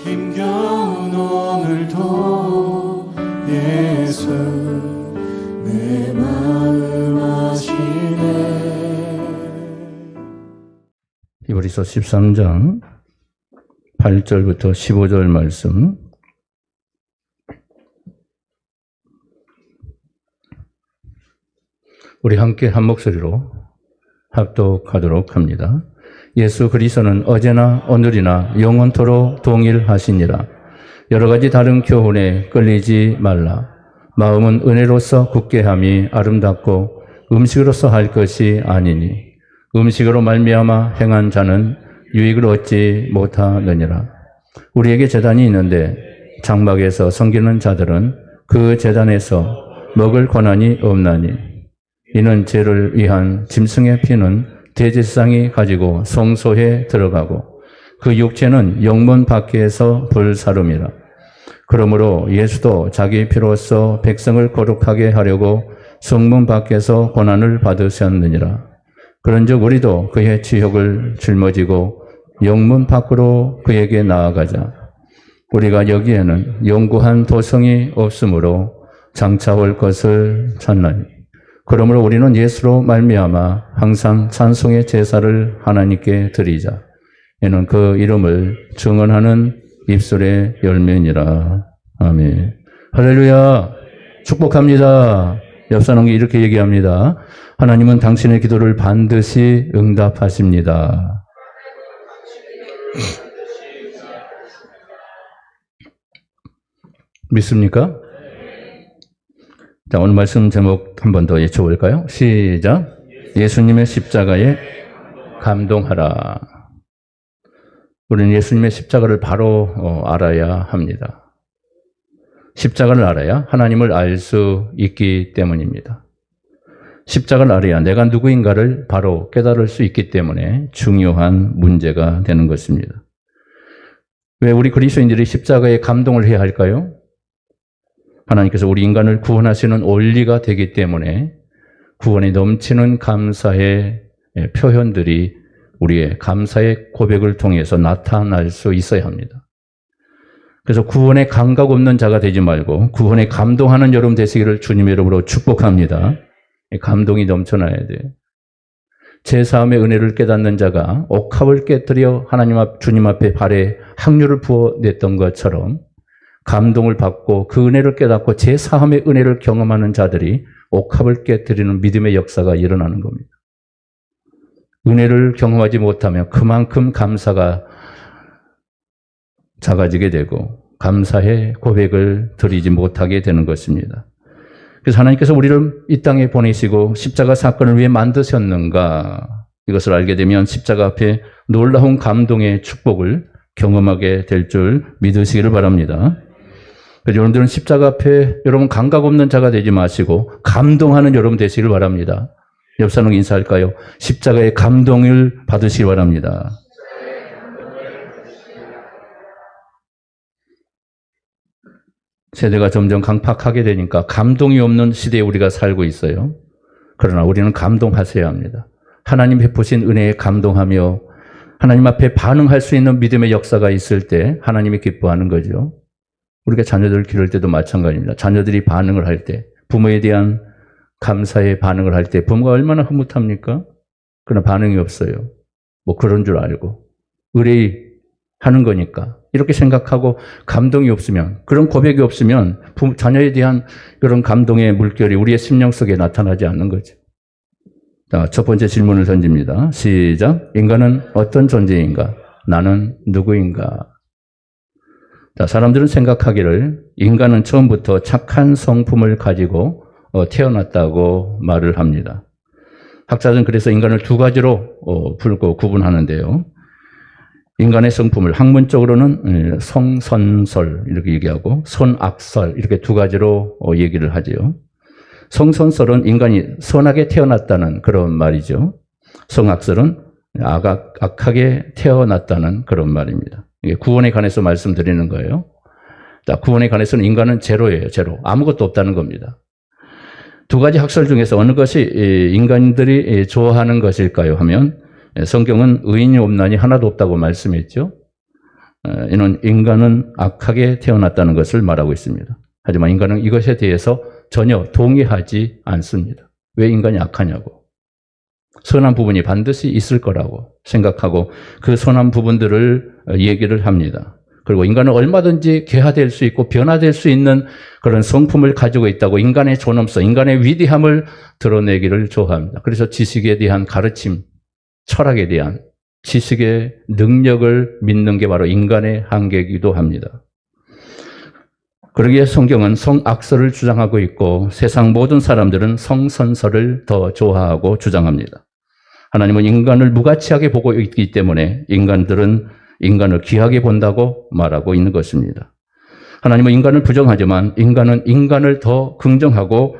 힘겨운 오늘도 예수 내 마음 아시네. 히브리서 13장 8절부터 15절 말씀. 우리 함께 한 목소리로 합독하도록 합니다. 예수 그리스도는 어제나 오늘이나 영원토록 동일하시니라. 여러 가지 다른 교훈에 끌리지 말라. 마음은 은혜로서 굳게 함이 아름답고 음식으로서 할 것이 아니니 음식으로 말미암아 행한 자는 유익을 얻지 못하느니라. 우리에게 제단이 있는데 장막에서 섬기는 자들은 그 제단에서 먹을 권한이 없나니 이는 죄를 위한 짐승의 피는 대제사장이 가지고 성소에 들어가고 그 육체는 영문 밖에서 불사름이라. 그러므로 예수도 자기 피로써 백성을 거룩하게 하려고 성문 밖에서 고난을 받으셨느니라. 그런즉 우리도 그의 지욕을 짊어지고 영문 밖으로 그에게 나아가자. 우리가 여기에는 영구한 도성이 없으므로 장차 올 것을 찾나니. 그러므로 우리는 예수로 말미암아 항상 찬송의 제사를 하나님께 드리자. 이는 그 이름을 증언하는 입술의 열매니라. 아멘. 할렐루야. 축복합니다. 옆 사람에게 이렇게 얘기합니다. 하나님은 당신의 기도를 반드시 응답하십니다. 믿습니까? 자, 오늘 말씀 제목 한 번 더 외쳐볼까요? 시작. 예수님의 십자가에 감동하라. 우리는 예수님의 십자가를 바로 알아야 합니다. 십자가를 알아야 하나님을 알 수 있기 때문입니다. 십자가를 알아야 내가 누구인가를 바로 깨달을 수 있기 때문에 중요한 문제가 되는 것입니다. 왜 우리 그리스도인들이 십자가에 감동을 해야 할까요? 하나님께서 우리 인간을 구원하시는 원리가 되기 때문에 구원에 넘치는 감사의 표현들이 우리의 감사의 고백을 통해서 나타날 수 있어야 합니다. 그래서 구원에 감각 없는 자가 되지 말고 구원에 감동하는 여러분 되시기를 주님의 이름으로 축복합니다. 감동이 넘쳐나야 돼요. 제사함의 은혜를 깨닫는 자가 옥합을 깨뜨려 주님 앞에 발에 향유를 부어냈던 것처럼 감동을 받고 그 은혜를 깨닫고 제사함의 은혜를 경험하는 자들이 옥합을 깨뜨리는 믿음의 역사가 일어나는 겁니다. 은혜를 경험하지 못하면 그만큼 감사가 작아지게 되고 감사의 고백을 드리지 못하게 되는 것입니다. 그래서 하나님께서 우리를 이 땅에 보내시고 십자가 사건을 왜 만드셨는가, 이것을 알게 되면 십자가 앞에 놀라운 감동의 축복을 경험하게 될 줄 믿으시기를 바랍니다. 그래서 여러분들은 십자가 앞에 여러분 감각 없는 자가 되지 마시고 감동하는 여러분 되시기를 바랍니다. 옆 사람 인사할까요? 십자가의 감동을 받으시기 바랍니다. 세대가 점점 강팍하게 되니까 감동이 없는 시대에 우리가 살고 있어요. 그러나 우리는 감동하셔야 합니다. 하나님 베푸신 은혜에 감동하며 하나님 앞에 반응할 수 있는 믿음의 역사가 있을 때 하나님이 기뻐하는 거죠. 우리가 자녀들을 기를 때도 마찬가지입니다. 자녀들이 반응을 할 때, 부모에 대한 감사의 반응을 할 때 부모가 얼마나 흐뭇합니까? 그러나 반응이 없어요. 뭐 그런 줄 알고 의뢰하는 거니까 이렇게 생각하고 감동이 없으면, 그런 고백이 없으면 자녀에 대한 그런 감동의 물결이 우리의 심령 속에 나타나지 않는 거죠. 자, 첫 번째 질문을 던집니다. 시작. 인간은 어떤 존재인가? 나는 누구인가? 자, 사람들은 생각하기를 인간은 처음부터 착한 성품을 가지고 태어났다고 말을 합니다. 학자들은 그래서 인간을 두 가지로 풀고 구분하는데요. 인간의 성품을 학문적으로는 성선설 이렇게 얘기하고 선악설 이렇게 두 가지로 얘기를 하죠. 성선설은 인간이 선하게 태어났다는 그런 말이죠. 성악설은 악하게 태어났다는 그런 말입니다. 이게 구원에 관해서 말씀드리는 거예요. 자, 구원에 관해서는 인간은 제로예요. 제로. 아무것도 없다는 겁니다. 두 가지 학설 중에서 어느 것이 인간들이 좋아하는 것일까요? 하면 성경은 의인이 없나니 하나도 없다고 말씀했죠. 이는 인간은 악하게 태어났다는 것을 말하고 있습니다. 하지만 인간은 이것에 대해서 전혀 동의하지 않습니다. 왜 인간이 악하냐고. 선한 부분이 반드시 있을 거라고 생각하고 그 선한 부분들을 얘기를 합니다. 그리고 인간은 얼마든지 개화될 수 있고 변화될 수 있는 그런 성품을 가지고 있다고 인간의 존엄성, 인간의 위대함을 드러내기를 좋아합니다. 그래서 지식에 대한 가르침, 철학에 대한 지식의 능력을 믿는 게 바로 인간의 한계이기도 합니다. 그러기에 성경은 성악설을 주장하고 있고 세상 모든 사람들은 성선설을 더 좋아하고 주장합니다. 하나님은 인간을 무가치하게 보고 있기 때문에 인간들은 인간을 귀하게 본다고 말하고 있는 것입니다. 하나님은 인간을 부정하지만 인간은 인간을 더 긍정하고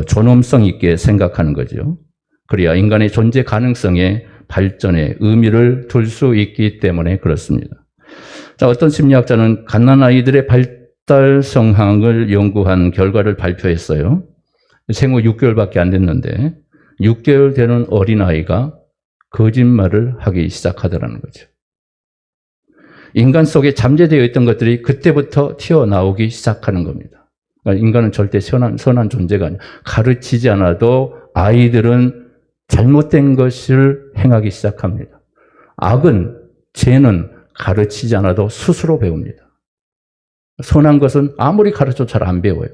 존엄성 있게 생각하는 거죠. 그래야 인간의 존재 가능성에 발전에 의미를 둘 수 있기 때문에 그렇습니다. 자, 어떤 심리학자는 갓난아이들의 발달 성향을 연구한 결과를 발표했어요. 생후 6개월밖에 안 됐는데 6개월 되는 어린아이가 거짓말을 하기 시작하더라는 거죠. 인간 속에 잠재되어 있던 것들이 그때부터 튀어나오기 시작하는 겁니다. 그러니까 인간은 절대 선한 존재가 아니에요. 가르치지 않아도 아이들은 잘못된 것을 행하기 시작합니다. 악은, 죄는 가르치지 않아도 스스로 배웁니다. 선한 것은 아무리 가르쳐도 잘 안 배워요.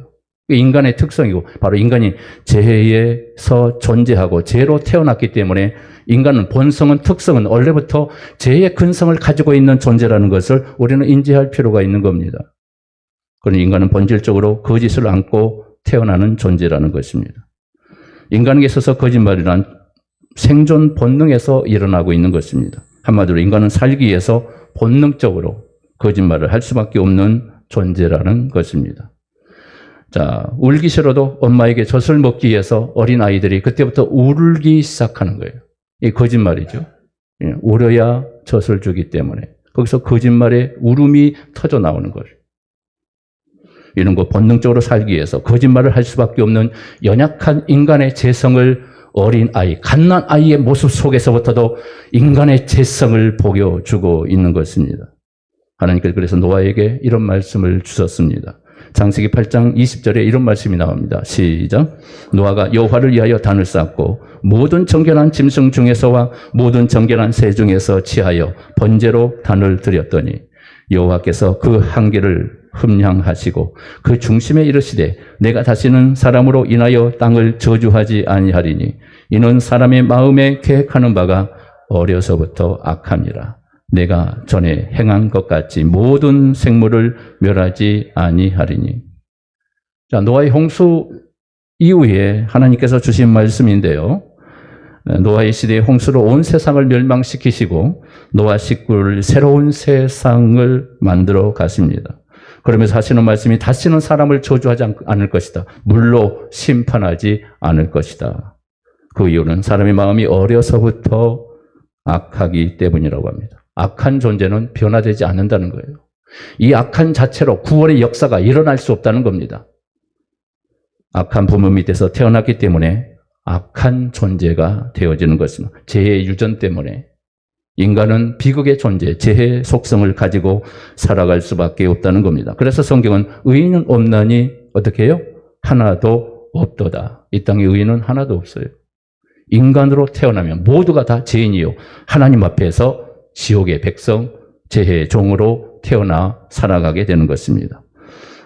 인간의 특성이고 바로 인간이 죄에서 존재하고 죄로 태어났기 때문에 인간은 본성은 특성은 원래부터 죄의 근성을 가지고 있는 존재라는 것을 우리는 인지할 필요가 있는 겁니다. 그러니 인간은 본질적으로 거짓을 안고 태어나는 존재라는 것입니다. 인간에게 있어서 거짓말이란 생존 본능에서 일어나고 있는 것입니다. 한마디로 인간은 살기 위해서 본능적으로 거짓말을 할 수밖에 없는 존재라는 것입니다. 자, 울기 싫어도 엄마에게 젖을 먹기 위해서 어린 아이들이 그때부터 울기 시작하는 거예요. 이 거짓말이죠. 울어야 젖을 주기 때문에 거기서 거짓말의 울음이 터져 나오는 거예요. 이런 거 본능적으로 살기 위해서 거짓말을 할 수밖에 없는 연약한 인간의 재성을 어린 아이, 갓난 아이의 모습 속에서부터도 인간의 재성을 보여주고 있는 것입니다. 하나님께서 그래서 노아에게 이런 말씀을 주셨습니다. 창세기 8장 20절에 이런 말씀이 나옵니다. 시작. 노아가 여호와를 위하여 단을 쌓고 모든 정결한 짐승 중에서와 모든 정결한 새 중에서 취하여 번제로 단을 드렸더니 여호와께서 그 한계를 흠량하시고 그 중심에 이르시되 내가 다시는 사람으로 인하여 땅을 저주하지 아니하리니 이는 사람의 마음에 계획하는 바가 어려서부터 악함이라. 내가 전에 행한 것 같이 모든 생물을 멸하지 아니하리니. 자, 노아의 홍수 이후에 하나님께서 주신 말씀인데요. 노아의 시대의 홍수로 온 세상을 멸망시키시고 노아 식구를 새로운 세상을 만들어 가십니다. 그러면서 하시는 말씀이 다시는 사람을 저주하지 않을 것이다. 물로 심판하지 않을 것이다. 그 이유는 사람의 마음이 어려서부터 악하기 때문이라고 합니다. 악한 존재는 변화되지 않는다는 거예요. 이 악한 자체로 구원의 역사가 일어날 수 없다는 겁니다. 악한 부모 밑에서 태어났기 때문에 악한 존재가 되어지는 것입니다. 죄의 유전 때문에 인간은 비극의 존재, 죄의 속성을 가지고 살아갈 수밖에 없다는 겁니다. 그래서 성경은 의인은 없나니 어떻게 해요? 하나도 없도다. 이 땅에 의인은 하나도 없어요. 인간으로 태어나면 모두가 다 죄인이요. 하나님 앞에서 지옥의 백성, 죄의 종으로 태어나 살아가게 되는 것입니다.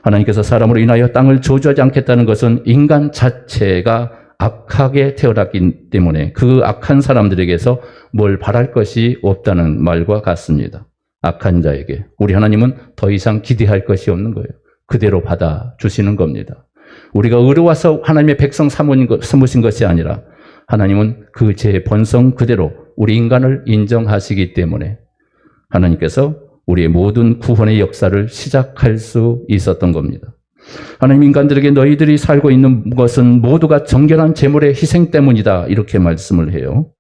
하나님께서 사람으로 인하여 땅을 저주하지 않겠다는 것은 인간 자체가 악하게 태어났기 때문에 그 악한 사람들에게서 뭘 바랄 것이 없다는 말과 같습니다. 악한 자에게 우리 하나님은 더 이상 기대할 것이 없는 거예요. 그대로 받아주시는 겁니다. 우리가 의로워서 하나님의 백성 삼으신 것이 아니라 하나님은 그 제 본성 그대로 우리 인간을 인정하시기 때문에 하나님께서 우리의 모든 구원의 역사를 시작할 수 있었던 겁니다. 하나님 인간들에게 너희들이 살고 있는 것은 모두가 정결한 제물의 희생 때문이다. 이렇게 말씀을 해요.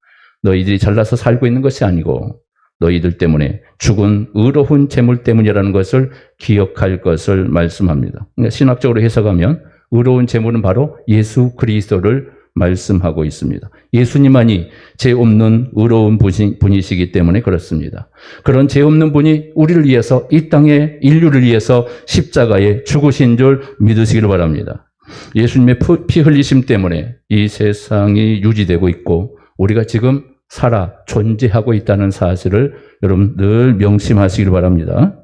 너희들이 잘나서 살고 있는 것이 아니고 너희들 때문에 죽은 의로운 제물 때문이라는 것을 기억할 것을 말씀합니다. 신학적으로 해석하면 의로운 제물은 바로 예수 그리스도를 말씀하고 있습니다. 예수님만이 죄 없는 의로운 분이시기 때문에 그렇습니다. 그런 죄 없는 분이 우리를 위해서 이 땅의 인류를 위해서 십자가에 죽으신 줄 믿으시기를 바랍니다. 예수님의 피 흘리심 때문에 이 세상이 유지되고 있고 우리가 지금 살아 존재하고 있다는 사실을 여러분 늘 명심하시기를 바랍니다.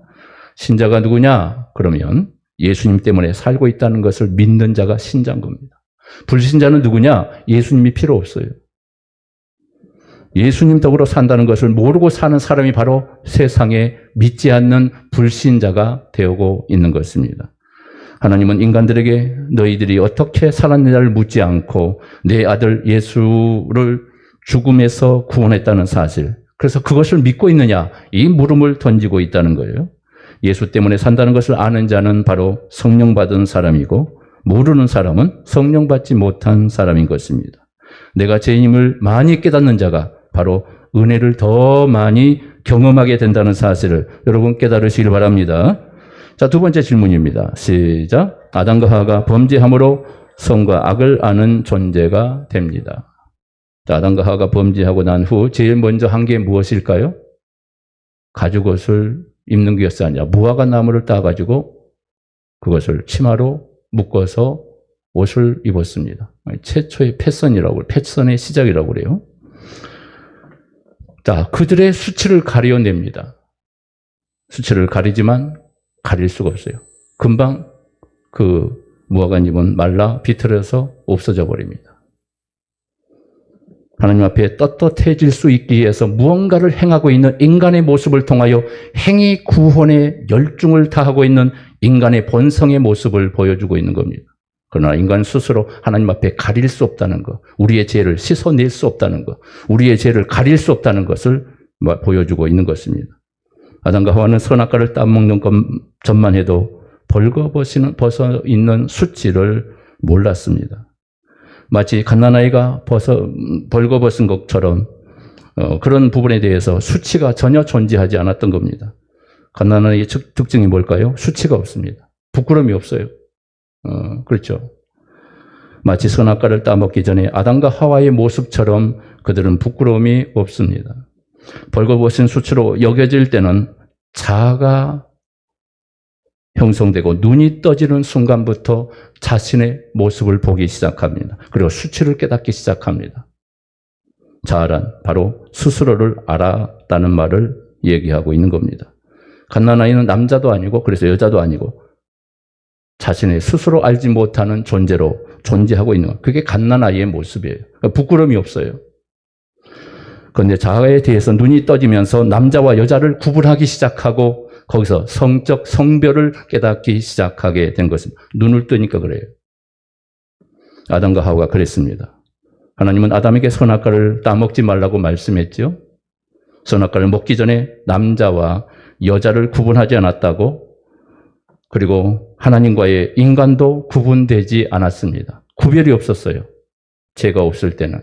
신자가 누구냐? 그러면 예수님 때문에 살고 있다는 것을 믿는 자가 신자인 겁니다. 불신자는 누구냐? 예수님이 필요 없어요. 예수님 덕으로 산다는 것을 모르고 사는 사람이 바로 세상에 믿지 않는 불신자가 되고 있는 것입니다. 하나님은 인간들에게 너희들이 어떻게 살았느냐를 묻지 않고 내 아들 예수를 죽음에서 구원했다는 사실, 그래서 그것을 믿고 있느냐, 이 물음을 던지고 있다는 거예요. 예수 때문에 산다는 것을 아는 자는 바로 성령 받은 사람이고 모르는 사람은 성령 받지 못한 사람인 것입니다. 내가 죄인임을 많이 깨닫는 자가 바로 은혜를 더 많이 경험하게 된다는 사실을 여러분 깨달으시길 바랍니다. 자, 두 번째 질문입니다. 시작. 아담과 하와가 범죄함으로 선과 악을 아는 존재가 됩니다. 자, 아담과 하와가 범죄하고 난 후 제일 먼저 한 게 무엇일까요? 가죽옷을 입는 것이 아니라 무화과 나무를 따가지고 그것을 치마로 묶어서 옷을 입었습니다. 최초의 패션의 시작이라고 그래요. 자, 그들의 수치를 가려냅니다. 수치를 가리지만 가릴 수가 없어요. 금방 그 무화과잎은 말라 비틀어서 없어져 버립니다. 하나님 앞에 떳떳해질 수 있기 위해서 무언가를 행하고 있는 인간의 모습을 통하여 행위 구원의 열중을 다하고 있는 인간의 본성의 모습을 보여주고 있는 겁니다. 그러나 인간 스스로 하나님 앞에 가릴 수 없다는 것, 우리의 죄를 씻어낼 수 없다는 것, 우리의 죄를 가릴 수 없다는 것을 보여주고 있는 것입니다. 아담과 하와는 선악과를 따먹는 것 전만 해도 벌거벗어 있는 수치를 몰랐습니다. 마치 갓난아이가 벌거벗은 것처럼 그런 부분에 대해서 수치가 전혀 존재하지 않았던 겁니다. 갓난아이의 특징이 뭘까요? 수치가 없습니다. 부끄러움이 없어요. 그렇죠. 마치 선악과를 따먹기 전에 아담과 하와의 모습처럼 그들은 부끄러움이 없습니다. 벌거벗은 수치로 여겨질 때는 자아가 형성되고 눈이 떠지는 순간부터 자신의 모습을 보기 시작합니다. 그리고 수치를 깨닫기 시작합니다. 자아란 바로 스스로를 알았다는 말을 얘기하고 있는 겁니다. 갓난아이는 남자도 아니고 그래서 여자도 아니고 자신의 스스로 알지 못하는 존재로 존재하고 있는 것. 그게 갓난아이의 모습이에요. 부끄러움이 없어요. 그런데 자아에 대해서 눈이 떠지면서 남자와 여자를 구분하기 시작하고 거기서 성적 성별을 깨닫기 시작하게 된 것입니다. 눈을 뜨니까 그래요. 아담과 하와가 그랬습니다. 하나님은 아담에게 선악과를 따먹지 말라고 말씀했죠. 선악과를 먹기 전에 남자와 여자를 구분하지 않았다고, 그리고 하나님과의 인간도 구분되지 않았습니다. 구별이 없었어요. 죄가 없을 때는.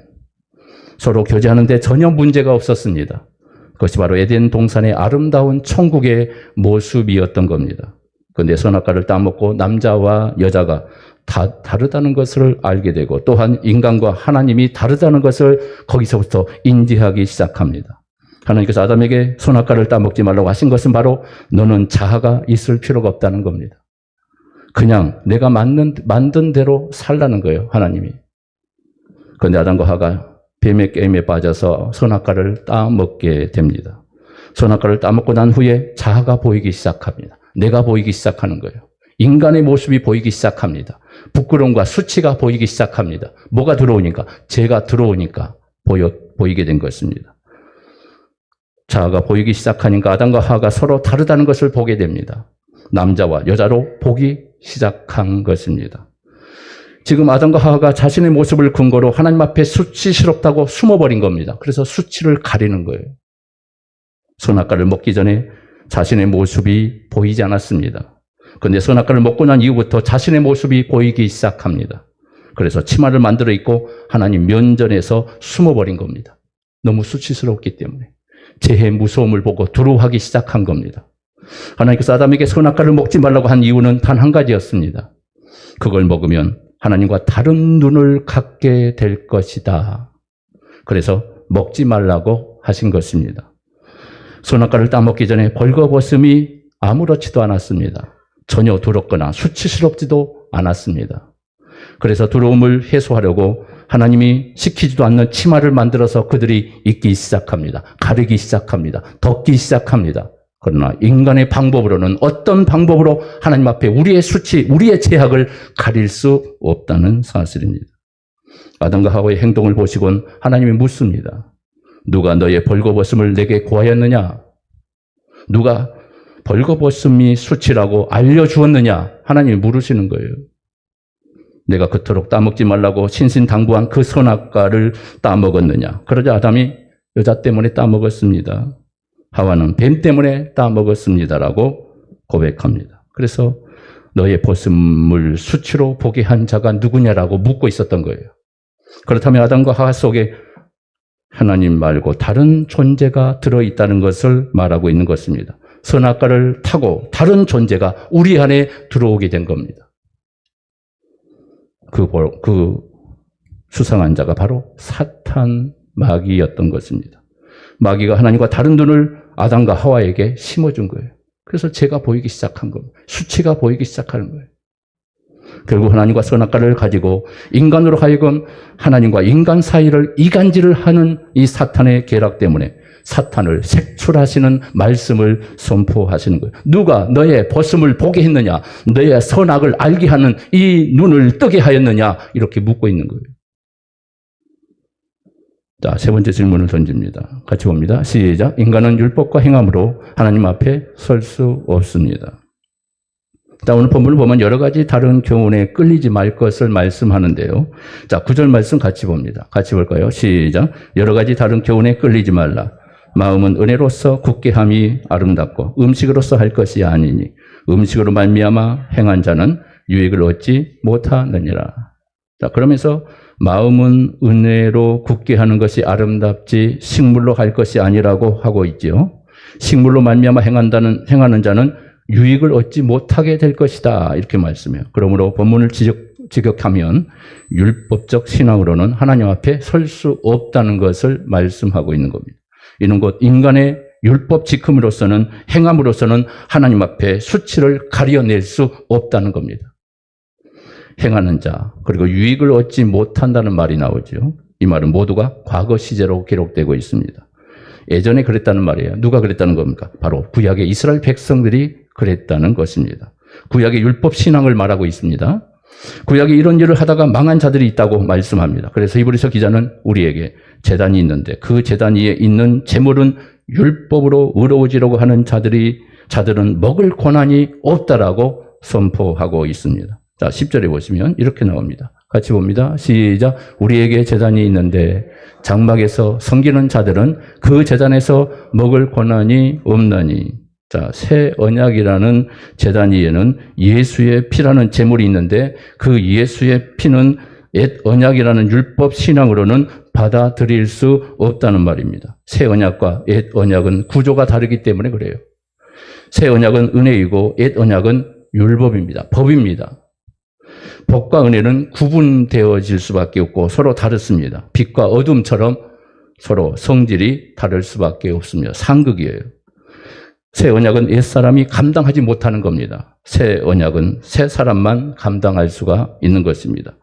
서로 교제하는데 전혀 문제가 없었습니다. 그것이 바로 에덴 동산의 아름다운 천국의 모습이었던 겁니다. 그런데 선악과를 따먹고 남자와 여자가 다 다르다는 것을 알게 되고 또한 인간과 하나님이 다르다는 것을 거기서부터 인지하기 시작합니다. 하나님께서 아담에게 선악과를 따먹지 말라고 하신 것은 바로 너는 자아가 있을 필요가 없다는 겁니다. 그냥 내가 만든 대로 살라는 거예요, 하나님이. 그런데 아담과 하와가 뱀의 게임에 빠져서 선악과를 따먹게 됩니다. 선악과를 따먹고 난 후에 자아가 보이기 시작합니다. 내가 보이기 시작하는 거예요. 인간의 모습이 보이기 시작합니다. 부끄러움과 수치가 보이기 시작합니다. 뭐가 들어오니까? 죄가 들어오니까 보이게 된 것입니다. 자아가 보이기 시작하니까 아담과 하와가 서로 다르다는 것을 보게 됩니다. 남자와 여자로 보기 시작한 것입니다. 지금 아담과 하와가 자신의 모습을 근거로 하나님 앞에 수치스럽다고 숨어버린 겁니다. 그래서 수치를 가리는 거예요. 선악과를 먹기 전에 자신의 모습이 보이지 않았습니다. 그런데 선악과를 먹고 난 이후부터 자신의 모습이 보이기 시작합니다. 그래서 치마를 만들어 입고 하나님 면전에서 숨어버린 겁니다. 너무 수치스럽기 때문에. 죄의 무서움을 보고 두려워하기 시작한 겁니다. 하나님께서 아담에게 선악과를 먹지 말라고 한 이유는 단 한 가지였습니다. 그걸 먹으면 하나님과 다른 눈을 갖게 될 것이다. 그래서 먹지 말라고 하신 것입니다. 선악과를 따먹기 전에 벌거벗음이 아무렇지도 않았습니다. 전혀 더럽거나 수치스럽지도 않았습니다. 그래서 더러움을 해소하려고 하나님이 시키지도 않는 치마를 만들어서 그들이 입기 시작합니다. 가르기 시작합니다. 덮기 시작합니다. 그러나 인간의 방법으로는 어떤 방법으로 하나님 앞에 우리의 수치, 우리의 죄악을 가릴 수 없다는 사실입니다. 아담과 하와의 행동을 보시곤 하나님이 묻습니다. 누가 너의 벌거벗음을 내게 고하였느냐? 누가 벌거벗음이 수치라고 알려주었느냐? 하나님이 물으시는 거예요. 내가 그토록 따먹지 말라고 신신당부한 그 선악과를 따먹었느냐? 그러자 아담이 여자 때문에 따먹었습니다. 하와는 뱀 때문에 따먹었습니다라고 고백합니다. 그래서 너의 벗음을 수치로 보게 한 자가 누구냐라고 묻고 있었던 거예요. 그렇다면 아담과 하와 속에 하나님 말고 다른 존재가 들어있다는 것을 말하고 있는 것입니다. 선악과를 타고 다른 존재가 우리 안에 들어오게 된 겁니다. 그 수상한 자가 바로 사탄 마귀였던 것입니다. 마귀가 하나님과 다른 눈을 아담과 하와에게 심어준 거예요. 그래서 죄가 보이기 시작한 겁니다. 수치가 보이기 시작하는 거예요. 결국 하나님과 선악과를 가지고 인간으로 하여금 하나님과 인간 사이를 이간질을 하는 이 사탄의 계략 때문에 사탄을 색출하시는 말씀을 선포하시는 거예요. 누가 너의 벗음을 보게 했느냐? 너의 선악을 알게 하는 이 눈을 뜨게 하였느냐? 이렇게 묻고 있는 거예요. 자, 세 번째 질문을 던집니다. 같이 봅니다. 시작. 인간은 율법과 행함으로 하나님 앞에 설 수 없습니다. 자, 오늘 본문을 보면 여러 가지 다른 교훈에 끌리지 말 것을 말씀하는데요. 자, 9절 말씀 같이 봅니다. 같이 볼까요? 시작. 여러 가지 다른 교훈에 끌리지 말라. 마음은 은혜로서 굳게 함이 아름답고 음식으로서 할 것이 아니니 음식으로 말미암아 행한 자는 유익을 얻지 못하느니라. 자, 그러면서 마음은 은혜로 굳게 하는 것이 아름답지 식물로 할 것이 아니라고 하고 있지요. 식물로 말미암아 행하는 자는 유익을 얻지 못하게 될 것이다. 이렇게 말씀해요. 그러므로 본문을 직역하면 율법적 신앙으로는 하나님 앞에 설 수 없다는 것을 말씀하고 있는 겁니다. 이는 곧 인간의 율법 지킴으로서는 행함으로서는 하나님 앞에 수치를 가려낼 수 없다는 겁니다. 행하는 자 그리고 유익을 얻지 못한다는 말이 나오죠. 이 말은 모두가 과거 시제로 기록되고 있습니다. 예전에 그랬다는 말이에요. 누가 그랬다는 겁니까? 바로 구약의 이스라엘 백성들이 그랬다는 것입니다. 구약의 율법 신앙을 말하고 있습니다. 구약에 이런 일을 하다가 망한 자들이 있다고 말씀합니다. 그래서 히브리서 기자는 우리에게 제단이 있는데 그 제단 위에 있는 제물은 율법으로 의로워지려고 하는 자들은 먹을 권한이 없다라고 선포하고 있습니다. 자, 10절에 보시면 이렇게 나옵니다. 같이 봅니다. 시작. 우리에게 제단이 있는데 장막에서 섬기는 자들은 그 제단에서 먹을 권한이 없나니. 자, 새 언약이라는 제단 위에는 예수의 피라는 제물이 있는데 그 예수의 피는 옛 언약이라는 율법 신앙으로는 받아들일 수 없다는 말입니다. 새 언약과 옛 언약은 구조가 다르기 때문에 그래요. 새 언약은 은혜이고 옛 언약은 율법입니다. 법입니다. 법과 은혜는 구분되어질 수밖에 없고 서로 다릅니다. 빛과 어둠처럼 서로 성질이 다를 수밖에 없습니다. 상극이에요. 새 언약은 옛사람이 감당하지 못하는 겁니다. 새 언약은 새 사람만 감당할 수가 있는 것입니다.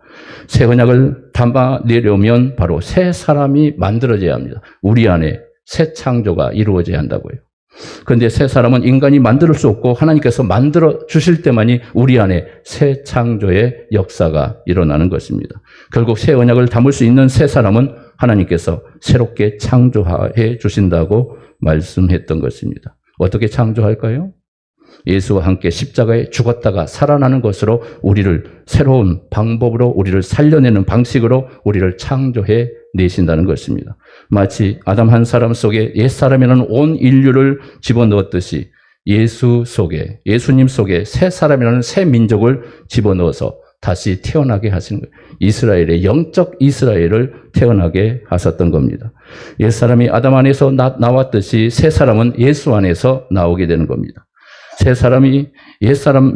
새 언약을 담아내려면 바로 새 사람이 만들어져야 합니다. 우리 안에 새 창조가 이루어져야 한다고요. 그런데 새 사람은 인간이 만들 수 없고 하나님께서 만들어 주실 때만이 우리 안에 새 창조의 역사가 일어나는 것입니다. 결국 새 언약을 담을 수 있는 새 사람은 하나님께서 새롭게 창조해 주신다고 말씀했던 것입니다. 어떻게 창조할까요? 예수와 함께 십자가에 죽었다가 살아나는 것으로 우리를 새로운 방법으로 우리를 살려내는 방식으로 우리를 창조해 내신다는 것입니다. 마치 아담 한 사람 속에 옛사람이라는 온 인류를 집어넣었듯이 예수님 속에 새 사람이라는 새 민족을 집어넣어서 다시 태어나게 하시는 거예요. 이스라엘의 영적 이스라엘을 태어나게 하셨던 겁니다. 옛사람이 아담 안에서 나왔듯이 새 사람은 예수 안에서 나오게 되는 겁니다.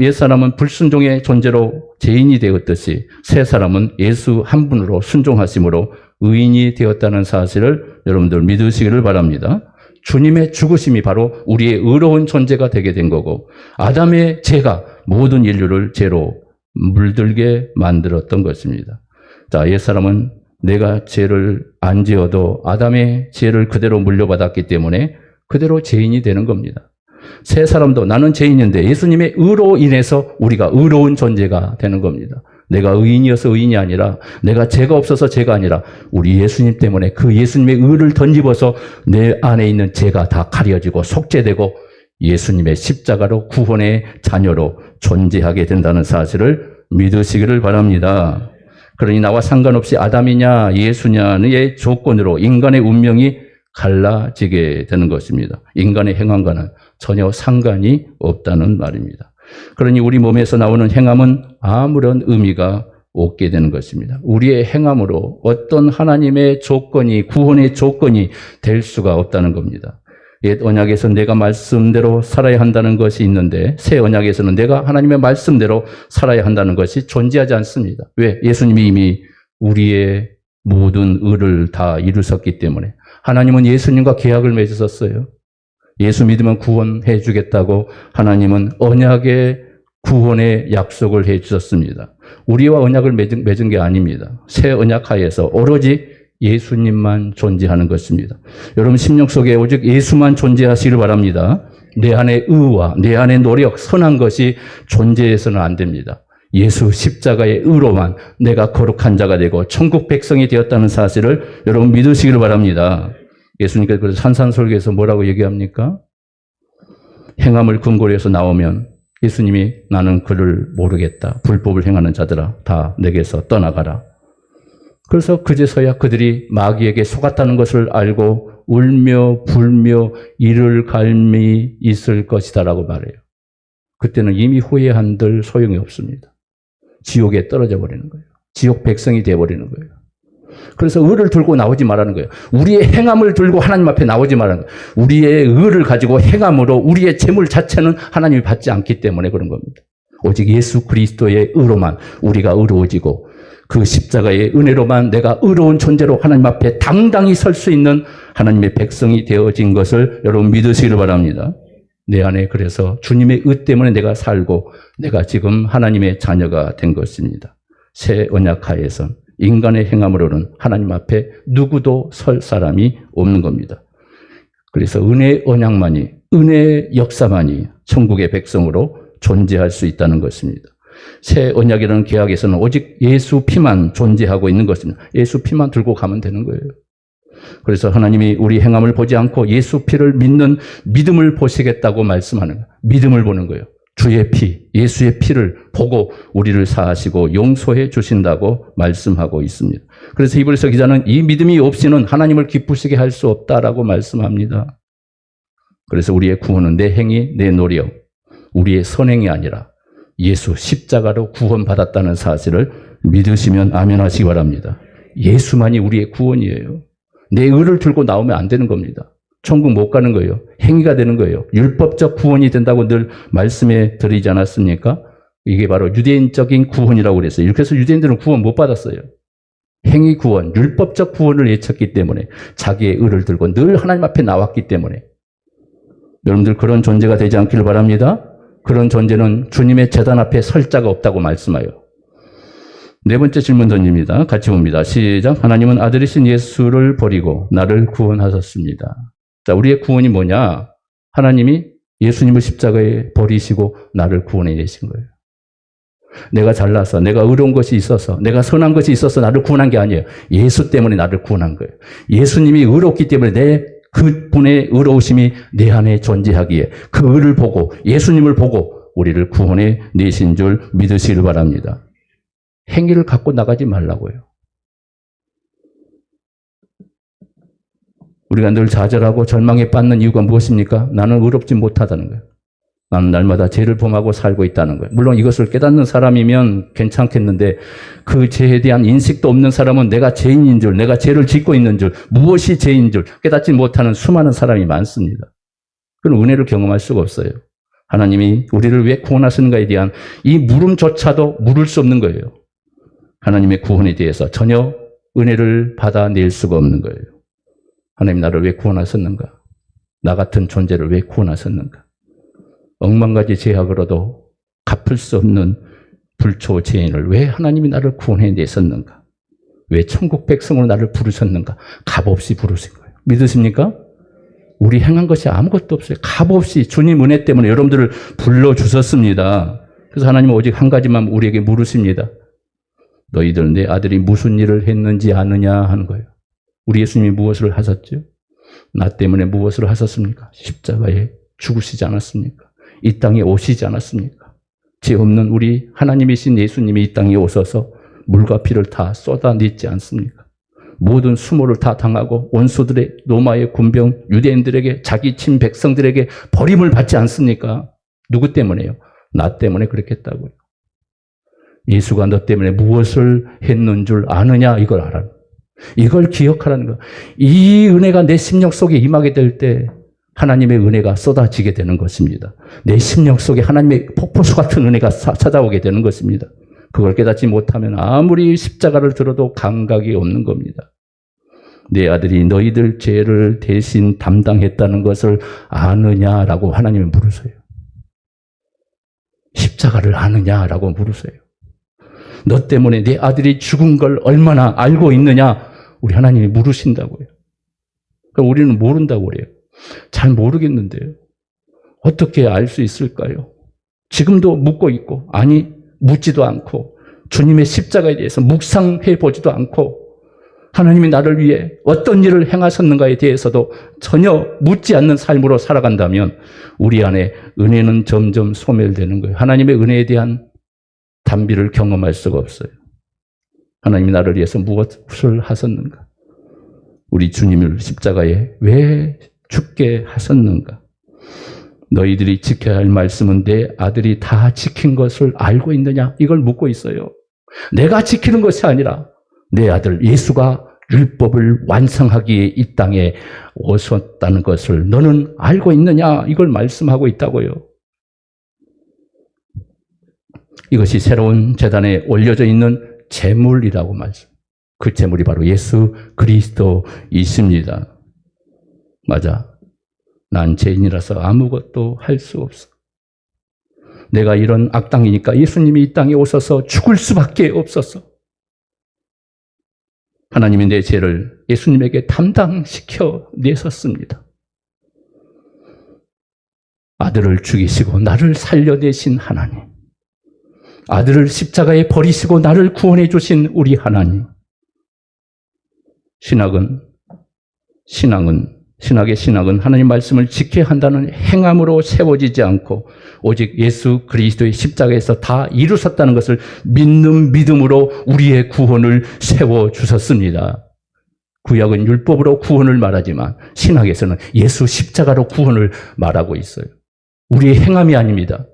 옛사람은 불순종의 존재로 죄인이 되었듯이 새 사람은 예수 한 분으로 순종하심으로 의인이 되었다는 사실을 여러분들 믿으시기를 바랍니다. 주님의 죽으심이 바로 우리의 의로운 존재가 되게 된 거고 아담의 죄가 모든 인류를 죄로 물들게 만들었던 것입니다. 자, 옛사람은 내가 죄를 안 지어도 아담의 죄를 그대로 물려받았기 때문에 그대로 죄인이 되는 겁니다. 새 사람도 나는 죄인인데 예수님의 의로 인해서 우리가 의로운 존재가 되는 겁니다. 내가 의인이어서 의인이 아니라 내가 죄가 없어서 죄가 아니라 우리 예수님 때문에 그 예수님의 의를 덧입어서 내 안에 있는 죄가 다 가려지고 속죄되고 예수님의 십자가로 구원의 자녀로 존재하게 된다는 사실을 믿으시기를 바랍니다. 그러니 나와 상관없이 아담이냐 예수냐의 조건으로 인간의 운명이 갈라지게 되는 것입니다. 인간의 행함과는 전혀 상관이 없다는 말입니다. 그러니 우리 몸에서 나오는 행함은 아무런 의미가 없게 되는 것입니다. 우리의 행함으로 어떤 하나님의 조건이, 구원의 조건이 될 수가 없다는 겁니다. 옛 언약에서 내가 말씀대로 살아야 한다는 것이 있는데 새 언약에서는 내가 하나님의 말씀대로 살아야 한다는 것이 존재하지 않습니다. 왜? 예수님이 이미 우리의 모든 의를 다 이루셨기 때문에. 하나님은 예수님과 계약을 맺으셨어요. 예수 믿으면 구원해 주겠다고 하나님은 언약의 구원의 약속을 해 주셨습니다. 우리와 언약을 맺은 게 아닙니다. 새 언약 하에서 오로지 예수님만 존재하는 것입니다. 여러분 심령 속에 오직 예수만 존재하시길 바랍니다. 내 안에 의와 내 안에 노력, 선한 것이 존재해서는 안 됩니다. 예수 십자가의 의로만 내가 거룩한 자가 되고 천국 백성이 되었다는 사실을 여러분 믿으시길 바랍니다. 예수님께서 그래서 산산설교에서 뭐라고 얘기합니까? 행함을 근거로 해서 나오면 예수님이 나는 그를 모르겠다. 불법을 행하는 자들아 다 내게서 떠나가라. 그래서 그제서야 그들이 마귀에게 속았다는 것을 알고 울며 불며 이를 갈미 있을 것이다라고 말해요. 그때는 이미 후회한들 소용이 없습니다. 지옥에 떨어져 버리는 거예요. 지옥 백성이 되어버리는 거예요. 그래서 의를 들고 나오지 말라는 거예요. 우리의 행함을 들고 하나님 앞에 나오지 말라는 거예요. 우리의 의를 가지고 행함으로 우리의 재물 자체는 하나님이 받지 않기 때문에 그런 겁니다. 오직 예수 그리스도의 의로만 우리가 의로워지고 그 십자가의 은혜로만 내가 의로운 존재로 하나님 앞에 당당히 설 수 있는 하나님의 백성이 되어진 것을 여러분 믿으시기를 바랍니다. 내 안에 그래서 주님의 의 때문에 내가 살고 내가 지금 하나님의 자녀가 된 것입니다. 새 언약 하에서 인간의 행함으로는 하나님 앞에 누구도 설 사람이 없는 겁니다. 그래서 은혜의 언약만이, 은혜의 역사만이 천국의 백성으로 존재할 수 있다는 것입니다. 새 언약이라는 계약에서는 오직 예수 피만 존재하고 있는 것입니다. 예수 피만 들고 가면 되는 거예요. 그래서 하나님이 우리 행함을 보지 않고 예수 피를 믿는 믿음을 보시겠다고 말씀하는 거예요. 믿음을 보는 거예요. 주의 피, 예수의 피를 보고 우리를 사하시고 용서해 주신다고 말씀하고 있습니다. 그래서 히브리서 기자는 이 믿음이 없이는 하나님을 기쁘시게 할 수 없다라고 말씀합니다. 그래서 우리의 구원은 내 행위, 내 노력, 우리의 선행이 아니라 예수 십자가로 구원받았다는 사실을 믿으시면 아멘 하시기 바랍니다. 예수만이 우리의 구원이에요. 내 의를 들고 나오면 안 되는 겁니다. 천국 못 가는 거예요. 행위가 되는 거예요. 율법적 구원이 된다고 늘 말씀해 드리지 않았습니까? 이게 바로 유대인적인 구원이라고 그랬어요. 이렇게 해서 유대인들은 구원 못 받았어요. 행위 구원, 율법적 구원을 외쳤기 때문에 자기의 의를 들고 늘 하나님 앞에 나왔기 때문에 여러분들 그런 존재가 되지 않기를 바랍니다. 그런 존재는 주님의 제단 앞에 설 자가 없다고 말씀하여. 네 번째 질문 던집니다. 같이 봅니다. 시작. 하나님은 아들이신 예수를 버리고 나를 구원하셨습니다. 자, 우리의 구원이 뭐냐? 하나님이 예수님을 십자가에 버리시고 나를 구원해 내신 거예요. 내가 잘나서, 내가 의로운 것이 있어서, 내가 선한 것이 있어서 나를 구원한 게 아니에요. 예수 때문에 나를 구원한 거예요. 예수님이 의롭기 때문에 그분의 의로우심이 내 안에 존재하기에 그 의를 보고 예수님을 보고 우리를 구원해 내신 줄 믿으시길 바랍니다. 행위를 갖고 나가지 말라고요. 우리가 늘 좌절하고 절망에 빠지는 이유가 무엇입니까? 나는 의롭지 못하다는 거예요. 나는 날마다 죄를 범하고 살고 있다는 거예요. 물론 이것을 깨닫는 사람이면 괜찮겠는데 그 죄에 대한 인식도 없는 사람은 내가 죄인인 줄, 내가 죄를 짓고 있는 줄, 무엇이 죄인 줄 깨닫지 못하는 수많은 사람이 많습니다. 그런 은혜를 경험할 수가 없어요. 하나님이 우리를 왜 구원하셨는가에 대한 이 물음조차도 물을 수 없는 거예요. 하나님의 구원에 대해서 전혀 은혜를 받아낼 수가 없는 거예요. 하나님 나를 왜 구원하셨는가? 나 같은 존재를 왜 구원하셨는가? 억만 가지 죄악으로도 갚을 수 없는 불초 죄인을 왜 하나님이 나를 구원해내셨는가? 왜 천국 백성으로 나를 부르셨는가? 값없이 부르신 거예요. 믿으십니까? 우리 행한 것이 아무것도 없어요. 값없이 주님 은혜 때문에 여러분들을 불러주셨습니다. 그래서 하나님은 오직 한 가지만 우리에게 물으십니다. 너희들 내 아들이 무슨 일을 했는지 아느냐 하는 거예요. 우리 예수님이 무엇을 하셨죠? 나 때문에 무엇을 하셨습니까? 십자가에 죽으시지 않았습니까? 이 땅에 오시지 않았습니까? 죄 없는 우리 하나님이신 예수님이 이 땅에 오셔서 물과 피를 다 쏟아냈지 않습니까? 모든 수모를 다 당하고 원수들의 로마의 군병 유대인들에게 자기 친 백성들에게 버림을 받지 않습니까? 누구 때문에요? 나 때문에 그렇게 했다고요. 예수가 너 때문에 무엇을 했는 줄 아느냐 이걸 알아요. 이걸 기억하라는 거. 이 은혜가 내 심령 속에 임하게 될 때 하나님의 은혜가 쏟아지게 되는 것입니다. 내 심령 속에 하나님의 폭포수 같은 은혜가 찾아오게 되는 것입니다. 그걸 깨닫지 못하면 아무리 십자가를 들어도 감각이 없는 겁니다. 내 아들이 너희들 죄를 대신 담당했다는 것을 아느냐라고 하나님이 물으세요. 십자가를 아느냐라고 물으세요. 너 때문에 내 아들이 죽은 걸 얼마나 알고 있느냐 우리 하나님이 물으신다고요. 그러니까 우리는 모른다고 그래요. 잘 모르겠는데요. 어떻게 알 수 있을까요? 지금도 묻고 있고 아니 묻지도 않고 주님의 십자가에 대해서 묵상해 보지도 않고 하나님이 나를 위해 어떤 일을 행하셨는가에 대해서도 전혀 묻지 않는 삶으로 살아간다면 우리 안에 은혜는 점점 소멸되는 거예요. 하나님의 은혜에 대한 단비를 경험할 수가 없어요. 하나님이 나를 위해서 무엇을 하셨는가? 우리 주님을 십자가에 왜 죽게 하셨는가? 너희들이 지켜야 할 말씀은 내 아들이 다 지킨 것을 알고 있느냐? 이걸 묻고 있어요. 내가 지키는 것이 아니라 내 아들 예수가 율법을 완성하기에 이 땅에 오셨다는 것을 너는 알고 있느냐? 이걸 말씀하고 있다고요. 이것이 새로운 제단에 올려져 있는 제물이라고 말씀. 그 제물이 바로 예수 그리스도이십니다. 맞아. 난 죄인이라서 아무것도 할 수 없어. 내가 이런 악당이니까 예수님이 이 땅에 오셔서 죽을 수밖에 없었어. 하나님이 내 죄를 예수님에게 담당시켜 내셨습니다. 아들을 죽이시고 나를 살려내신 하나님. 아들을 십자가에 버리시고 나를 구원해 주신 우리 하나님. 신학의 신학은 하나님 말씀을 지켜야 한다는 행함으로 세워지지 않고 오직 예수 그리스도의 십자가에서 다 이루셨다는 것을 믿는 믿음으로 우리의 구원을 세워주셨습니다. 구약은 율법으로 구원을 말하지만 신학에서는 예수 십자가로 구원을 말하고 있어요. 우리의 행함이 아닙니다.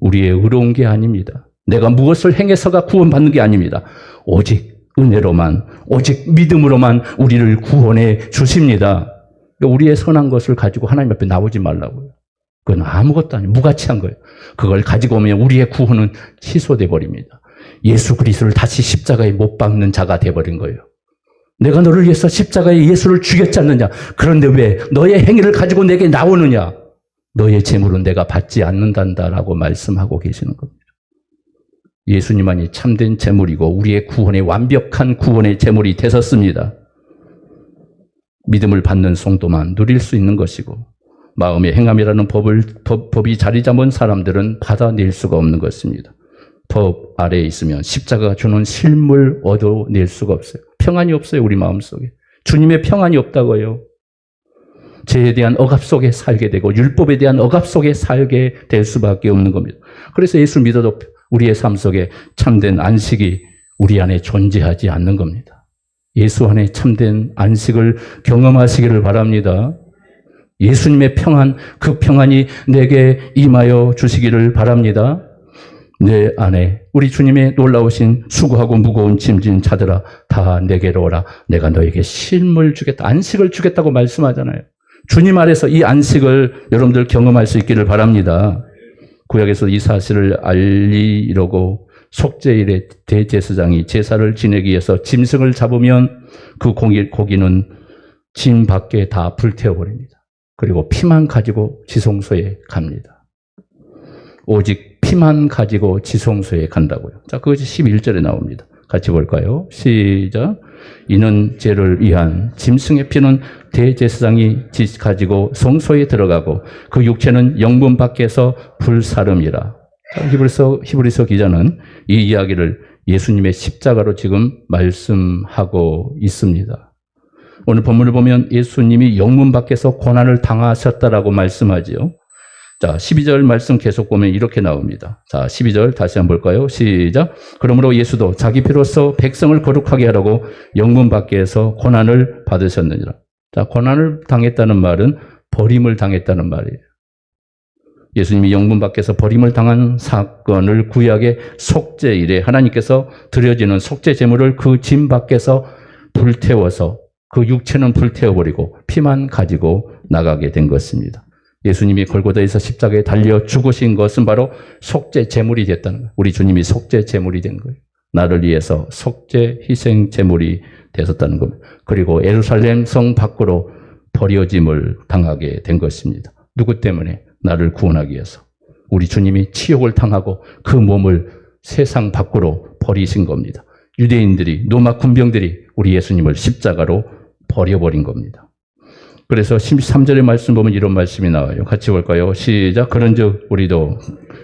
우리의 의로운 게 아닙니다. 내가 무엇을 행해서가 구원받는 게 아닙니다. 오직 은혜로만, 오직 믿음으로만 우리를 구원해 주십니다. 우리의 선한 것을 가지고 하나님 앞에 나오지 말라고요. 그건 아무것도 아니에요. 무가치한 거예요. 그걸 가지고 오면 우리의 구원은 취소돼 버립니다. 예수 그리스도를 다시 십자가에 못 박는 자가 돼버린 거예요. 내가 너를 위해서 십자가에 예수를 죽였지 않느냐. 그런데 왜 너의 행위를 가지고 내게 나오느냐. 너의 재물은 내가 받지 않는단다라고 말씀하고 계시는 겁니다. 예수님만이 참된 재물이고 우리의 구원의 완벽한 구원의 재물이 되셨습니다. 믿음을 받는 성도만 누릴 수 있는 것이고 마음의 행함이라는 법이 자리 잡은 사람들은 받아낼 수가 없는 것입니다. 법 아래에 있으면 십자가가 주는 실물 얻어낼 수가 없어요. 평안이 없어요. 우리 마음속에. 주님의 평안이 없다고요. 죄에 대한 억압 속에 살게 되고 율법에 대한 억압 속에 살게 될 수밖에 없는 겁니다. 그래서 예수 믿어도 우리의 삶 속에 참된 안식이 우리 안에 존재하지 않는 겁니다. 예수 안에 참된 안식을 경험하시기를 바랍니다. 예수님의 평안, 그 평안이 내게 임하여 주시기를 바랍니다. 내 안에 우리 주님의 놀라우신 수고하고 무거운 짐진 자들아 다 내게로 오라. 내가 너에게 쉼을 주겠다. 안식을 주겠다고 말씀하잖아요. 주님 아래서 이 안식을 여러분들 경험할 수 있기를 바랍니다. 구약에서 이 사실을 알리려고 속죄일에 대제사장이 제사를 지내기 위해서 짐승을 잡으면 그 고기는 짐 밖에 다 불태워버립니다. 그리고 피만 가지고 지성소에 갑니다. 오직 피만 가지고 지성소에 간다고요. 자, 그것이 11절에 나옵니다. 같이 볼까요? 시작. 이는 죄를 위한 짐승의 피는 대제사장이 가지고 성소에 들어가고 그 육체는 영문 밖에서 불사름이라. 히브리서 기자는 이 이야기를 예수님의 십자가로 지금 말씀하고 있습니다. 오늘 본문을 보면 예수님이 영문 밖에서 고난을 당하셨다라고 말씀하지요. 자, 12절 말씀 계속 보면 이렇게 나옵니다. 자, 12절 다시 한번 볼까요? 시작. 그러므로 예수도 자기 피로써 백성을 거룩하게 하라고 영문 밖에서 고난을 받으셨느니라. 자, 고난을 당했다는 말은 버림을 당했다는 말이에요. 예수님이 영문 밖에서 버림을 당한 사건을 구약의 속죄일에 하나님께서 드려지는 속죄 제물을 그 짐 밖에서 불태워서 그 육체는 불태워버리고 피만 가지고 나가게 된 것입니다. 예수님이 골고다에서 십자가에 달려 죽으신 것은 바로 속죄 제물이 됐다는 거예요. 우리 주님이 속죄 제물이 된 거예요. 나를 위해서 속죄 희생 제물이 되었다는 겁니다. 그리고 예루살렘 성 밖으로 버려짐을 당하게 된 것입니다. 누구 때문에? 나를 구원하기 위해서. 우리 주님이 치욕을 당하고 그 몸을 세상 밖으로 버리신 겁니다. 유대인들이, 로마 군병들이 우리 예수님을 십자가로 버려버린 겁니다. 그래서 13절의 말씀 보면 이런 말씀이 나와요. 같이 볼까요? 시작. 그런즉 우리도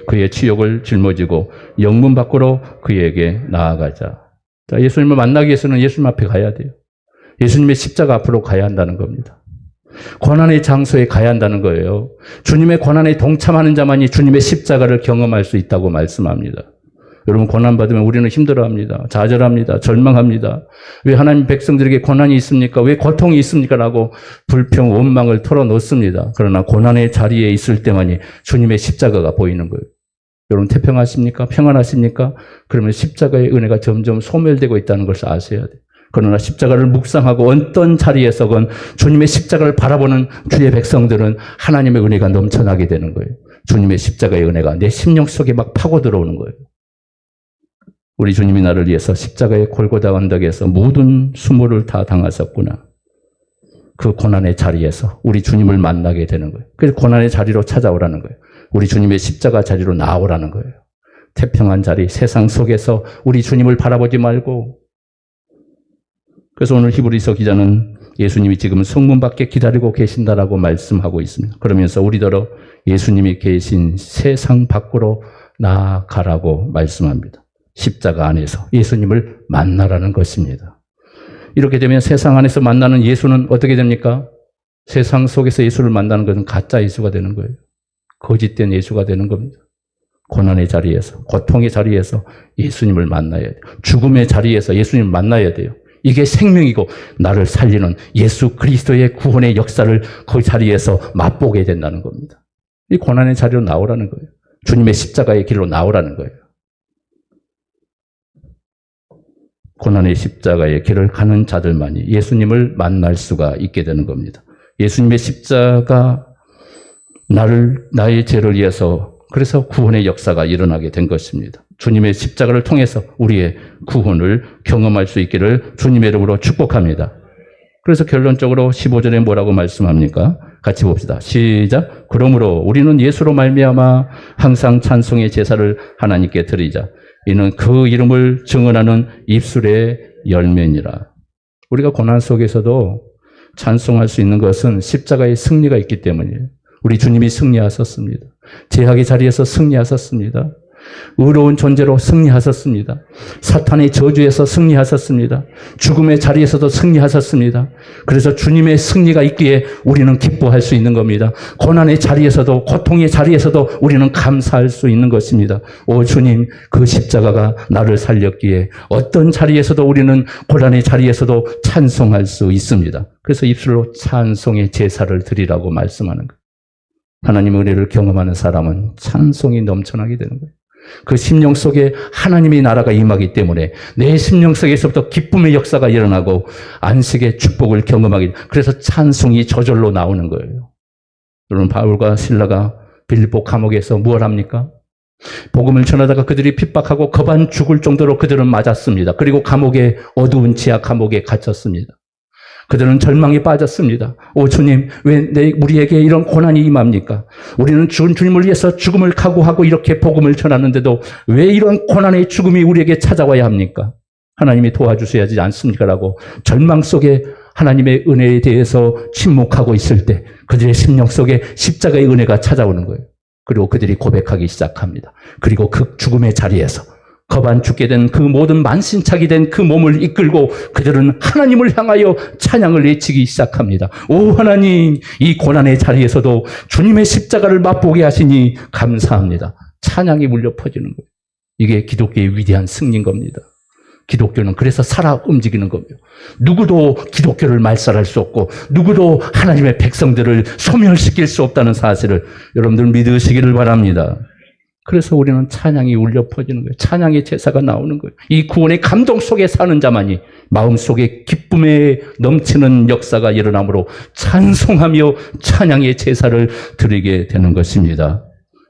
그의 치욕을 짊어지고 영문 밖으로 그에게 나아가자. 자, 예수님을 만나기 위해서는 예수님 앞에 가야 돼요. 예수님의 십자가 앞으로 가야 한다는 겁니다. 고난의 장소에 가야 한다는 거예요. 주님의 고난에 동참하는 자만이 주님의 십자가를 경험할 수 있다고 말씀합니다. 여러분, 고난받으면 우리는 힘들어합니다. 좌절합니다. 절망합니다. 왜 하나님 백성들에게 고난이 있습니까? 왜 고통이 있습니까? 라고 불평, 원망을 털어놓습니다. 그러나 고난의 자리에 있을 때만이 주님의 십자가가 보이는 거예요. 여러분, 태평하십니까? 평안하십니까? 그러면 십자가의 은혜가 점점 소멸되고 있다는 것을 아셔야 돼요. 그러나 십자가를 묵상하고 어떤 자리에서건 주님의 십자가를 바라보는 주의 백성들은 하나님의 은혜가 넘쳐나게 되는 거예요. 주님의 십자가의 은혜가 내 심령 속에 막 파고 들어오는 거예요. 우리 주님이 나를 위해서 십자가의 골고다 언덕에서 모든 수모를 다 당하셨구나. 그 고난의 자리에서 우리 주님을 만나게 되는 거예요. 그래서 고난의 자리로 찾아오라는 거예요. 우리 주님의 십자가 자리로 나오라는 거예요. 태평한 자리, 세상 속에서 우리 주님을 바라보지 말고. 그래서 오늘 히브리서 기자는 예수님이 지금 성문 밖에 기다리고 계신다라고 말씀하고 있습니다. 그러면서 우리더러 예수님이 계신 세상 밖으로 나아가라고 말씀합니다. 십자가 안에서 예수님을 만나라는 것입니다. 이렇게 되면 세상 안에서 만나는 예수는 어떻게 됩니까? 세상 속에서 예수를 만나는 것은 가짜 예수가 되는 거예요. 거짓된 예수가 되는 겁니다. 고난의 자리에서, 고통의 자리에서 예수님을 만나야 돼요. 죽음의 자리에서 예수님을 만나야 돼요. 이게 생명이고 나를 살리는 예수 그리스도의 구원의 역사를 그 자리에서 맛보게 된다는 겁니다. 이 고난의 자리로 나오라는 거예요. 주님의 십자가의 길로 나오라는 거예요. 고난의 십자가의 길을 가는 자들만이 예수님을 만날 수가 있게 되는 겁니다. 예수님의 십자가 나의 죄를 위해서 그래서 구원의 역사가 일어나게 된 것입니다. 주님의 십자가를 통해서 우리의 구원을 경험할 수 있기를 주님의 이름으로 축복합니다. 그래서 결론적으로 15절에 뭐라고 말씀합니까? 같이 봅시다. 시작. 그러므로 우리는 예수로 말미암아 항상 찬송의 제사를 하나님께 드리자. 이는 그 이름을 증언하는 입술의 열매니라. 우리가 고난 속에서도 찬송할 수 있는 것은 십자가의 승리가 있기 때문이에요. 우리 주님이 승리하셨습니다. 제약의 자리에서 승리하셨습니다. 의로운 존재로 승리하셨습니다. 사탄의 저주에서 승리하셨습니다. 죽음의 자리에서도 승리하셨습니다. 그래서 주님의 승리가 있기에 우리는 기뻐할 수 있는 겁니다. 고난의 자리에서도 고통의 자리에서도 우리는 감사할 수 있는 것입니다. 오 주님, 그 십자가가 나를 살렸기에 어떤 자리에서도 우리는 고난의 자리에서도 찬송할 수 있습니다. 그래서 입술로 찬송의 제사를 드리라고 말씀하는 거예요. 하나님의 은혜를 경험하는 사람은 찬송이 넘쳐나게 되는 거예요. 그 심령 속에 하나님의 나라가 임하기 때문에 내 심령 속에서부터 기쁨의 역사가 일어나고 안식의 축복을 경험하기, 그래서 찬송이 저절로 나오는 거예요. 여러분, 바울과 실라가 빌립보 감옥에서 뭘 합니까? 복음을 전하다가 그들이 핍박하고 거반 죽을 정도로 그들은 맞았습니다. 그리고 감옥에, 어두운 지하 감옥에 갇혔습니다. 그들은 절망에 빠졌습니다. 오 주님, 왜 우리에게 이런 고난이 임합니까? 우리는 죽은 주님을 위해서 죽음을 각오하고 이렇게 복음을 전하는데도 왜 이런 고난의 죽음이 우리에게 찾아와야 합니까? 하나님이 도와주셔야지 않습니까? 라고 절망 속에 하나님의 은혜에 대해서 침묵하고 있을 때 그들의 심령 속에 십자가의 은혜가 찾아오는 거예요. 그리고 그들이 고백하기 시작합니다. 그리고 그 죽음의 자리에서 거반 죽게 된 그 모든 만신창이 된 그 몸을 이끌고 그들은 하나님을 향하여 찬양을 외치기 시작합니다. 오 하나님, 이 고난의 자리에서도 주님의 십자가를 맛보게 하시니 감사합니다. 찬양이 울려 퍼지는 거예요. 이게 기독교의 위대한 승리인 겁니다. 기독교는 그래서 살아 움직이는 겁니다. 누구도 기독교를 말살할 수 없고 누구도 하나님의 백성들을 소멸시킬 수 없다는 사실을 여러분들 믿으시기를 바랍니다. 그래서 우리는 찬양이 울려 퍼지는 거예요. 찬양의 제사가 나오는 거예요. 이 구원의 감동 속에 사는 자만이 마음속에 기쁨에 넘치는 역사가 일어나므로 찬송하며 찬양의 제사를 드리게 되는 것입니다.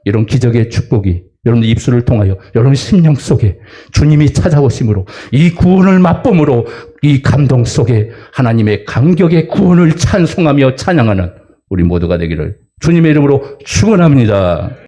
이런 기적의 축복이 여러분의 입술을 통하여 여러분 심령 속에 주님이 찾아오심으로 이 구원을 맛봄으로 이 감동 속에 하나님의 감격의 구원을 찬송하며 찬양하는 우리 모두가 되기를 주님의 이름으로 축원합니다.